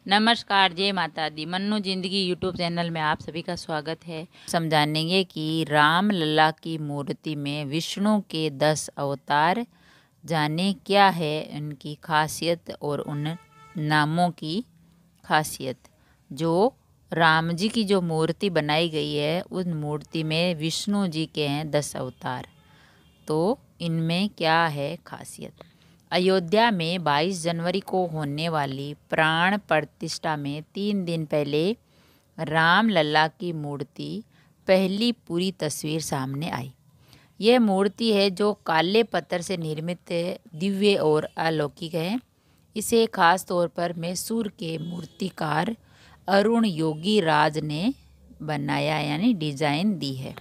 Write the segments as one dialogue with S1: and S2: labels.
S1: नमस्कार, जय माता दी। मन्नू जिंदगी यूट्यूब चैनल में आप सभी का स्वागत है। समझानेंगे कि राम लल्ला की मूर्ति में विष्णु के 10 अवतार जाने क्या है उनकी खासियत और उन नामों की खासियत। जो राम जी की जो मूर्ति बनाई गई है उन मूर्ति में विष्णु जी के हैं 10 अवतार। तो इनमें क्या है खासियत। अयोध्या में 22 जनवरी को होने वाली प्राण प्रतिष्ठा में 3 दिन पहले राम लल्ला की मूर्ति पहली पूरी तस्वीर सामने आई। यह मूर्ति है जो काले पत्थर से निर्मित है, दिव्य और अलौकिक है। इसे खास तौर पर मैसूर के मूर्तिकार अरुण योगी राज ने बनाया यानी डिजाइन दी है।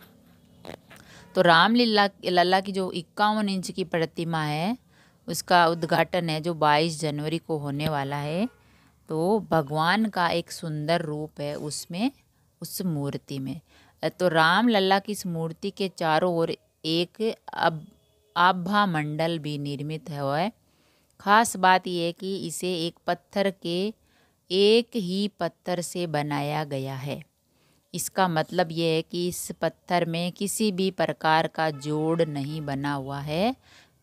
S1: तो राम लल्ला की जो 51 इंच की प्रतिमा है उसका उद्घाटन है जो 22 जनवरी को होने वाला है। तो भगवान का एक सुंदर रूप है उसमें, उस मूर्ति में। तो राम लल्ला की इस मूर्ति के चारों ओर एक आभा मंडल भी निर्मित है। खास बात यह है कि इसे एक ही पत्थर से बनाया गया है। इसका मतलब यह है कि इस पत्थर में किसी भी प्रकार का जोड़ नहीं बना हुआ है,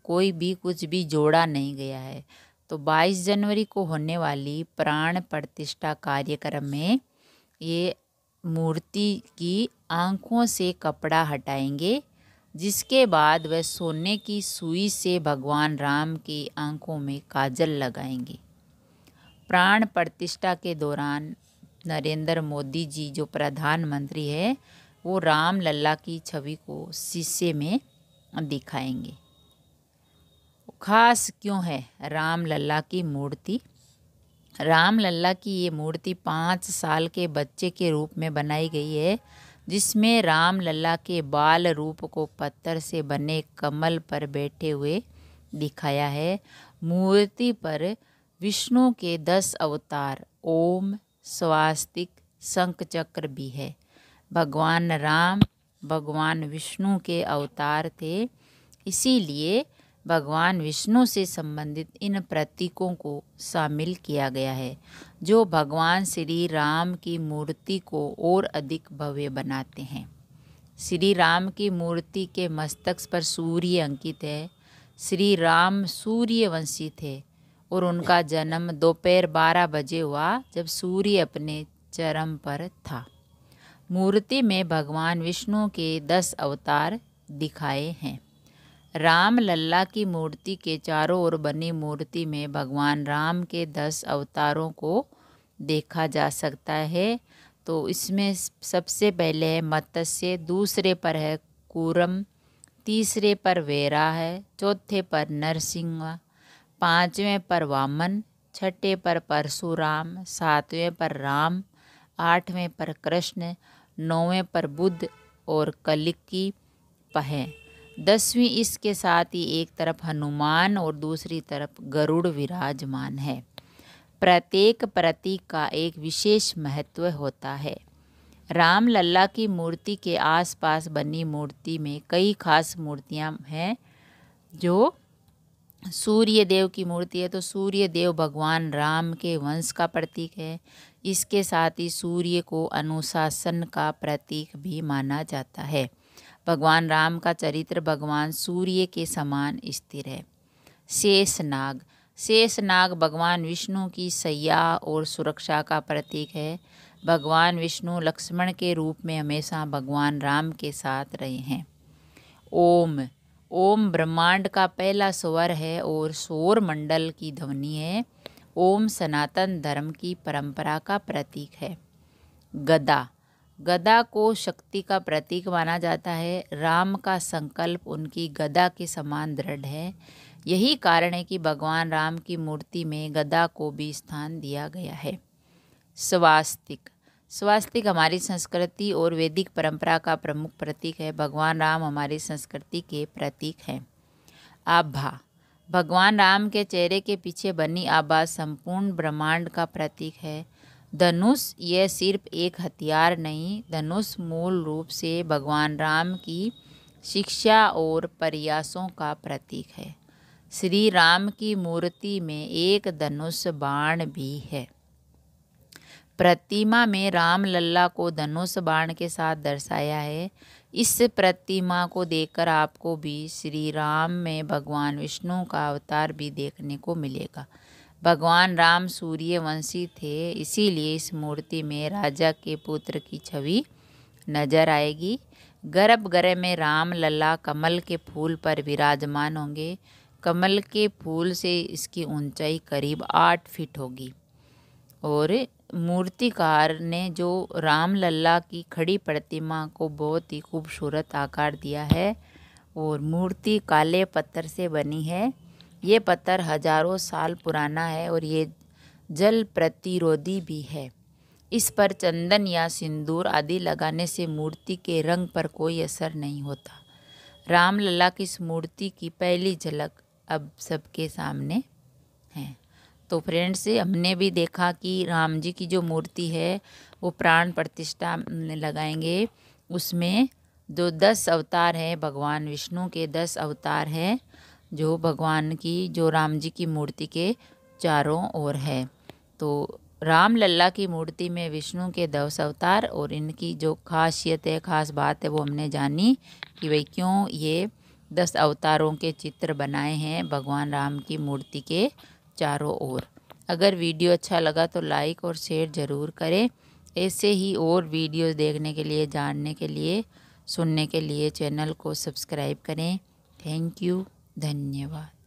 S1: कोई भी कुछ भी जोड़ा नहीं गया है। तो 22 जनवरी को होने वाली प्राण प्रतिष्ठा कार्यक्रम में ये मूर्ति की आंखों से कपड़ा हटाएंगे, जिसके बाद वह सोने की सुई से भगवान राम की आंखों में काजल लगाएंगे। प्राण प्रतिष्ठा के दौरान नरेंद्र मोदी जी जो प्रधानमंत्री है वो राम लल्ला की छवि को शीशे में दिखाएंगे। खास क्यों है राम लल्ला की मूर्ति। राम लल्ला की ये मूर्ति 5 साल के बच्चे के रूप में बनाई गई है, जिसमें राम लल्ला के बाल रूप को पत्थर से बने कमल पर बैठे हुए दिखाया है। मूर्ति पर विष्णु के 10 अवतार ओम, स्वास्तिक, शंख चक्र भी है। भगवान राम भगवान विष्णु के अवतार थे, इसीलिए भगवान विष्णु से संबंधित इन प्रतीकों को शामिल किया गया है, जो भगवान श्री राम की मूर्ति को और अधिक भव्य बनाते हैं। श्री राम की मूर्ति के मस्तक पर सूर्य अंकित है। श्री राम सूर्यवंशी थे और उनका जन्म दोपहर 12 बजे हुआ, जब सूर्य अपने चरम पर था। मूर्ति में भगवान विष्णु के 10 अवतार दिखाए हैं। राम लल्ला की मूर्ति के चारों ओर बनी मूर्ति में भगवान राम के 10 अवतारों को देखा जा सकता है। तो इसमें सबसे पहले है मत्स्य, दूसरे पर है कूरम, तीसरे पर वेरा है, चौथे पर नरसिंह, 5वें पर वामन, 6ठे पर परशुराम, 7वें पर राम, 8वें पर कृष्ण, 9वें पर बुद्ध और कलिकी है। 10वीं इसके साथ ही एक तरफ हनुमान और दूसरी तरफ गरुड़ विराजमान है। प्रत्येक प्रतीक का एक विशेष महत्व होता है। राम लल्ला की मूर्ति के आसपास बनी मूर्ति में कई खास मूर्तियां हैं। जो सूर्य देव की मूर्ति है तो सूर्य देव भगवान राम के वंश का प्रतीक है। इसके साथ ही सूर्य को अनुशासन का प्रतीक भी माना जाता है। भगवान राम का चरित्र भगवान सूर्य के समान स्थिर है। शेषनाग, शेषनाग भगवान विष्णु की सैया और सुरक्षा का प्रतीक है। भगवान विष्णु लक्ष्मण के रूप में हमेशा भगवान राम के साथ रहे हैं। ओम, ओम ब्रह्मांड का पहला स्वर है और सौर मंडल की ध्वनि है। ओम सनातन धर्म की परंपरा का प्रतीक है। गदा, गदा को शक्ति का प्रतीक माना जाता है। राम का संकल्प उनकी गदा के समान दृढ़ है। यही कारण है कि भगवान राम की मूर्ति में गदा को भी स्थान दिया गया है। स्वास्तिक, स्वास्तिक हमारी संस्कृति और वैदिक परंपरा का प्रमुख प्रतीक है। भगवान राम हमारी संस्कृति के प्रतीक हैं। आभा, भगवान राम के चेहरे के पीछे बनी आभा संपूर्ण ब्रह्मांड का प्रतीक है। धनुष, यह सिर्फ एक हथियार नहीं, धनुष मूल रूप से भगवान राम की शिक्षा और प्रयासों का प्रतीक है। श्री राम की मूर्ति में एक धनुष बाण भी है। प्रतिमा में राम लल्ला को धनुष बाण के साथ दर्शाया है। इस प्रतिमा को देखकर आपको भी श्री राम में भगवान विष्णु का अवतार भी देखने को मिलेगा। भगवान राम सूर्यवंशी थे, इसीलिए इस मूर्ति में राजा के पुत्र की छवि नजर आएगी। गर्भगृह में राम लल्ला कमल के फूल पर विराजमान होंगे। कमल के फूल से इसकी ऊंचाई करीब 8 फीट होगी। और मूर्तिकार ने जो राम लल्ला की खड़ी प्रतिमा को बहुत ही खूबसूरत आकार दिया है। और मूर्ति काले पत्थर से बनी है। ये पत्थर हजारों साल पुराना है और ये जल प्रतिरोधी भी है। इस पर चंदन या सिंदूर आदि लगाने से मूर्ति के रंग पर कोई असर नहीं होता। राम लल्ला की इस मूर्ति की पहली झलक अब सबके सामने है। तो फ्रेंड्स, हमने भी देखा कि राम जी की जो मूर्ति है वो प्राण प्रतिष्ठा लगाएंगे। उसमें जो 10 अवतार हैं, भगवान विष्णु के 10 अवतार हैं, जो भगवान की जो राम जी की मूर्ति के चारों ओर है। तो राम लल्ला की मूर्ति में विष्णु के 10 अवतार और इनकी जो खासियत है, खास बात है, वो हमने जानी कि भाई क्यों ये 10 अवतारों के चित्र बनाए हैं भगवान राम की मूर्ति के चारों ओर। अगर वीडियो अच्छा लगा तो लाइक और शेयर ज़रूर करें। ऐसे ही और वीडियोस देखने के लिए, जानने के लिए, सुनने के लिए चैनल को सब्सक्राइब करें। थैंक यू, धन्यवाद।